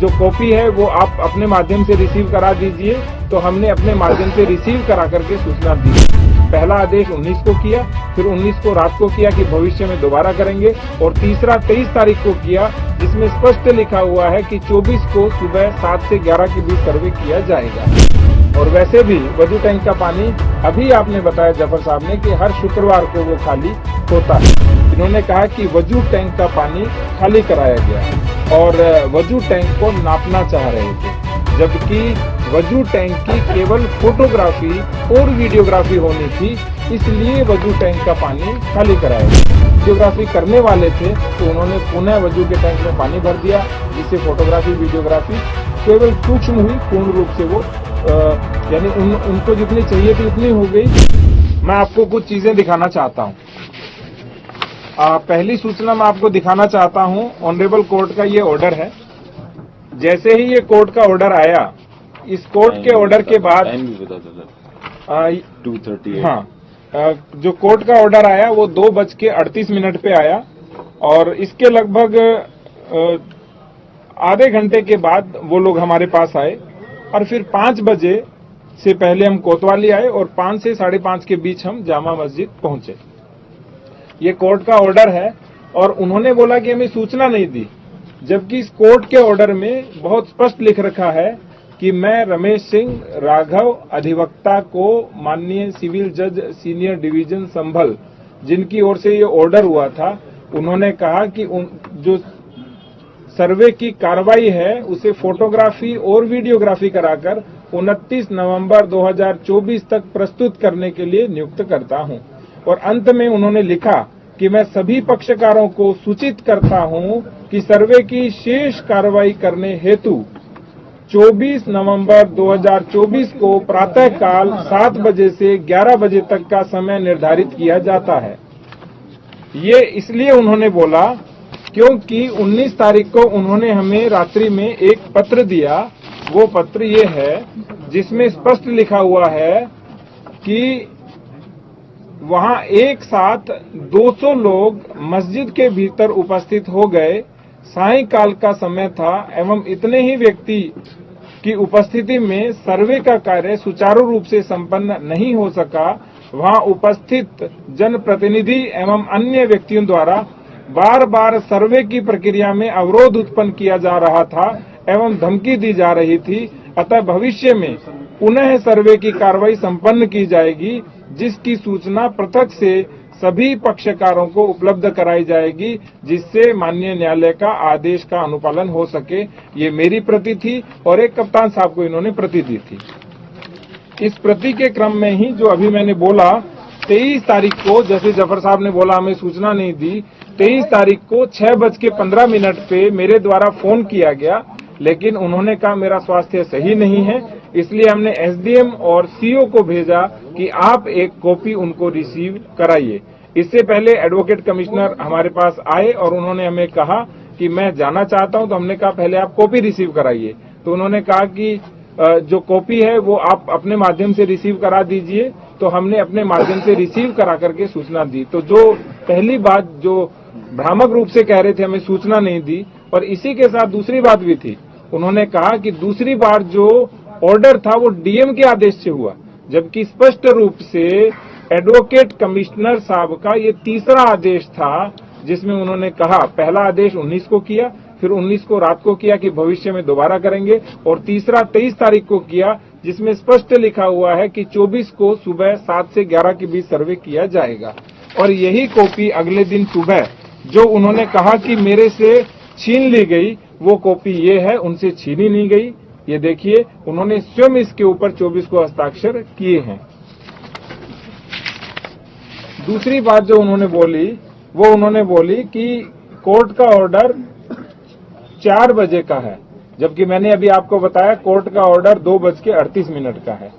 जो कॉपी है वो आप अपने माध्यम से रिसीव करा दीजिए। तो हमने अपने माध्यम से रिसीव करा करके सूचना दी। पहला आदेश 19 को किया, फिर 19 को रात को किया कि भविष्य में दोबारा करेंगे, और तीसरा 23 तारीख को किया, जिसमें स्पष्ट लिखा हुआ है कि 24 को सुबह 7 से 11 के बीच सर्वे किया जाएगा। और वैसे भी वजू टैंक का पानी अभी आपने बताया जफर साहब ने कि हर शुक्रवार को वो खाली होता है। इन्होंने कहा कि वजू टैंक का पानी खाली कराया गया और वजू टैंक को नापना चाह रहे थे, जबकि वजू टैंक की केवल फोटोग्राफी और वीडियोग्राफी होनी थी, इसलिए वजू टैंक का पानी खाली कराया गया। वीडियोग्राफी करने वाले थे तो उन्होंने पुनः वजू के टैंक में पानी भर दिया, जिससे फोटोग्राफी वीडियोग्राफी केवल सूक्ष्म हुई, पूर्ण रूप से वो यानी उनको जितनी चाहिए थी उतनी हो गई। मैं आपको कुछ चीजें दिखाना चाहता हूँ। पहली सूचना मैं आपको दिखाना चाहता हूँ, ऑनरेबल कोर्ट का ये ऑर्डर है। जैसे ही ये कोर्ट का ऑर्डर आया, इस कोर्ट के ऑर्डर के बाद 2:38 हाँ, जो कोर्ट का ऑर्डर आया वो 2:38 पे आया, और इसके लगभग आधे घंटे के बाद वो लोग हमारे पास आए, और फिर 5 बजे से पहले हम कोतवाली आए और 5 से 5:30 के बीच हम जामा मस्जिद पहुंचे। ये कोर्ट का ऑर्डर है और उन्होंने बोला कि हमें सूचना नहीं दी, जबकि इस कोर्ट के ऑर्डर में बहुत स्पष्ट लिख रखा है कि मैं रमेश सिंह राघव अधिवक्ता को माननीय सिविल जज सीनियर डिवीजन संभल, जिनकी ओर से ये ऑर्डर हुआ था, उन्होंने कहा कि जो सर्वे की कार्रवाई है उसे फोटोग्राफी और वीडियोग्राफी कराकर 29 नवंबर 2024 तक प्रस्तुत करने के लिए नियुक्त करता हूं। और अंत में उन्होंने लिखा कि मैं सभी पक्षकारों को सूचित करता हूं कि सर्वे की शेष कार्रवाई करने हेतु 24 नवंबर 2024 को प्रातःकाल 7 बजे से 11 बजे तक का समय निर्धारित किया जाता है। ये इसलिए उन्होंने बोला क्योंकि 19 तारीख को उन्होंने हमें रात्रि में एक पत्र दिया। वो पत्र ये है जिसमें स्पष्ट लिखा हुआ है कि वहां एक साथ 200 लोग मस्जिद के भीतर उपस्थित हो गए, सायंकाल का समय था एवं इतने ही व्यक्ति की उपस्थिति में सर्वे का कार्य सुचारू रूप से संपन्न नहीं हो सका। वहां उपस्थित जनप्रतिनिधि एवं अन्य व्यक्तियों द्वारा बार बार सर्वे की प्रक्रिया में अवरोध उत्पन्न किया जा रहा था एवं धमकी दी जा रही थी। अतः भविष्य में पुनः सर्वे की कार्रवाई संपन्न की जाएगी, जिसकी सूचना पृथक से सभी पक्षकारों को उपलब्ध कराई जाएगी, जिससे माननीय न्यायालय का आदेश का अनुपालन हो सके। ये मेरी प्रति थी और एक कप्तान साहब को इन्होंने प्रति दी थी। इस प्रति के क्रम में ही जो अभी मैंने बोला, 23 तारीख को जैसे जफर साहब ने बोला हमें सूचना नहीं दी, 23 तारीख को 6:15 पे मेरे द्वारा फोन किया गया, लेकिन उन्होंने कहा मेरा स्वास्थ्य सही नहीं है, इसलिए हमने एसडीएम और सीओ को भेजा कि आप एक कॉपी उनको रिसीव कराइए। इससे पहले एडवोकेट कमिश्नर हमारे पास आए और उन्होंने हमें कहा कि मैं जाना चाहता हूं, तो हमने कहा पहले आप कॉपी रिसीव कराइए। तो उन्होंने कहा कि जो कॉपी है वो आप अपने माध्यम से रिसीव करा दीजिए। तो हमने अपने माध्यम से रिसीव करा करके सूचना दी। तो जो पहली बात जो भ्रामक रूप से कह रहे थे हमें सूचना नहीं दी, और इसी के साथ दूसरी बात भी थी। उन्होंने कहा कि दूसरी बार जो ऑर्डर था वो डीएम के आदेश से हुआ, जबकि स्पष्ट रूप से एडवोकेट कमिश्नर साहब का ये तीसरा आदेश था, जिसमें उन्होंने कहा पहला आदेश 19 को किया, फिर 19 को रात को किया कि भविष्य में दोबारा करेंगे, और तीसरा 23 तारीख को किया, जिसमें स्पष्ट लिखा हुआ है कि 24 को सुबह 7 से 11 के बीच सर्वे किया जाएगा। और यही कॉपी अगले दिन सुबह जो उन्होंने कहा कि मेरे से छीन ली गई, वो कॉपी ये है, उनसे छीनी नहीं गई। ये देखिए, उन्होंने स्वयं इसके ऊपर 24 को हस्ताक्षर किए हैं। दूसरी बात जो उन्होंने बोली, वो उन्होंने बोली कि कोर्ट का ऑर्डर 4 बजे का है, जबकि मैंने अभी आपको बताया कोर्ट का ऑर्डर 2:38 का है।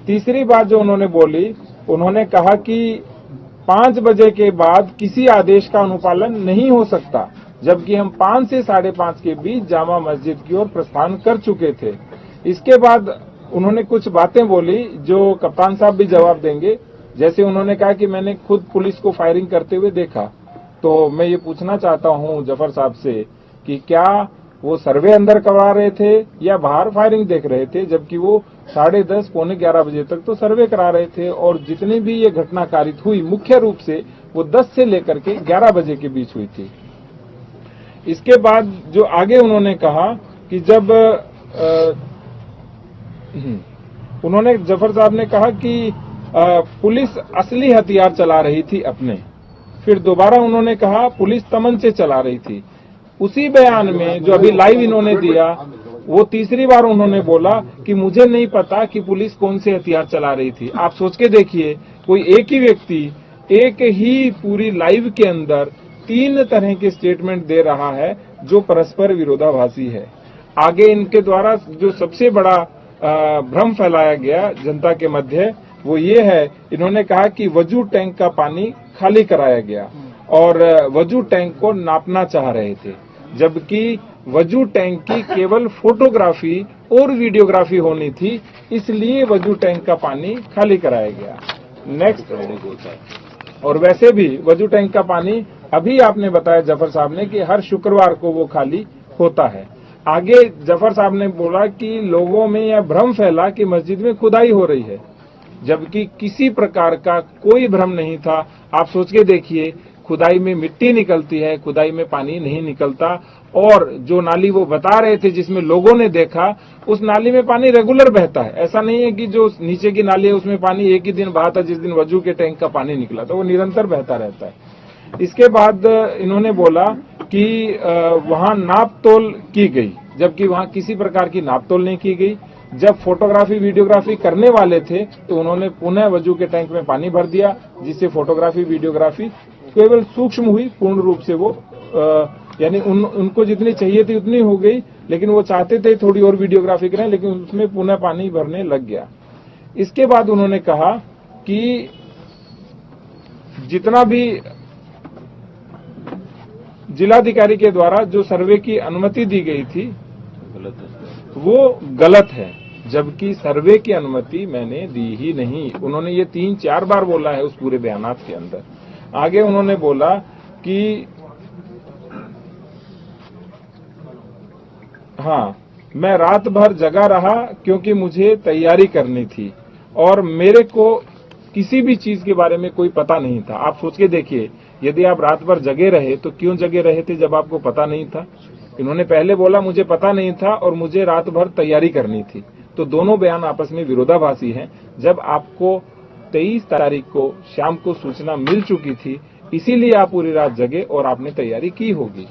तीसरी बात जो उन्होंने बोली, उन्होंने कहा कि 5 बजे के बाद किसी आदेश का अनुपालन नहीं हो सकता, जबकि हम 5 से 5:30 के बीच जामा मस्जिद की ओर प्रस्थान कर चुके थे। इसके बाद उन्होंने कुछ बातें बोली जो कप्तान साहब भी जवाब देंगे। जैसे उन्होंने कहा कि मैंने खुद पुलिस को फायरिंग करते हुए देखा। तो मैं ये पूछना चाहता हूं जफर साहब से कि क्या वो सर्वे अंदर करवा रहे थे या बाहर फायरिंग देख रहे थे, जबकि वो 10:30 पौने 11 बजे तक तो सर्वे करा रहे थे। और जितनी भी ये घटना कारित हुई मुख्य रूप से वो 10 से लेकर के 11 बजे के बीच हुई थी। इसके बाद जो आगे उन्होंने कहा कि जब उन्होंने जफर साहब ने कहा कि पुलिस असली हथियार चला रही थी अपने। फिर दोबारा उन्होंने कहा पुलिस तमंचे चला रही थी। उसी बयान में जो अभी लाइव इन्होंने दिया, वो तीसरी बार उन्होंने बोला कि मुझे नहीं पता कि पुलिस कौन से हथियार चला रही थी। आप सोच के देखिए, कोई एक ही व्यक्ति एक ही पूरी लाइव के अंदर 3 तरह के स्टेटमेंट दे रहा है जो परस्पर विरोधाभासी है। आगे इनके द्वारा जो सबसे बड़ा भ्रम फैलाया गया जनता के मध्य वो ये है, इन्होंने कहा कि वजू टैंक का पानी खाली कराया गया और वजू टैंक को नापना चाह रहे थे, जबकि वजू टैंक की केवल फोटोग्राफी और वीडियोग्राफी होनी थी, इसलिए वजू टैंक का पानी खाली कराया गया। नेक्स्ट, और वैसे भी वजू टैंक का पानी अभी आपने बताया जफर साहब ने कि हर शुक्रवार को वो खाली होता है। आगे जफर साहब ने बोला कि लोगों में यह भ्रम फैला कि मस्जिद में खुदाई हो रही है, जबकि किसी प्रकार का कोई भ्रम नहीं था। आप सोच के देखिए, खुदाई में मिट्टी निकलती है, खुदाई में पानी नहीं निकलता। और जो नाली वो बता रहे थे जिसमें लोगों ने देखा, उस नाली में पानी रेगुलर बहता है। ऐसा नहीं है कि जो नीचे की नाली है उसमें पानी एक ही दिन बहा था जिस दिन वजू के टैंक का पानी निकला था, वो निरंतर बहता रहता है। इसके बाद इन्होंने बोला कि वहां नाप तोल की गई, जबकि वहां किसी प्रकार की नाप तोल नहीं की गई। जब फोटोग्राफी वीडियोग्राफी करने वाले थे तो उन्होंने पुनः वजू के टैंक में पानी भर दिया, जिससे फोटोग्राफी वीडियोग्राफी केवल सूक्ष्म हुई, पूर्ण रूप से वो यानी उनको जितनी चाहिए थी उतनी हो गई, लेकिन वो चाहते थे थोड़ी और वीडियोग्राफी करें, लेकिन उसमें पुनः पानी भरने लग गया। इसके बाद उन्होंने कहा कि जितना भी जिलाधिकारी के द्वारा जो सर्वे की अनुमति दी गई थी वो गलत है, जबकि सर्वे की अनुमति मैंने दी ही नहीं। उन्होंने ये 3-4 बार बोला है उस पूरे बयानात के अंदर। आगे उन्होंने बोला कि हाँ, मैं रात भर जगा रहा क्योंकि मुझे तैयारी करनी थी और मेरे को किसी भी चीज के बारे में कोई पता नहीं था। आप सोच के देखिए, यदि आप रात भर जगे रहे तो क्यों जगे रहे थे जब आपको पता नहीं था? इन्होंने पहले बोला मुझे पता नहीं था और मुझे रात भर तैयारी करनी थी, तो दोनों बयान आपस में विरोधाभासी हैं। जब आपको 23 तारीख को शाम को सूचना मिल चुकी थी, इसीलिए आप पूरी रात जगे और आपने तैयारी की होगी।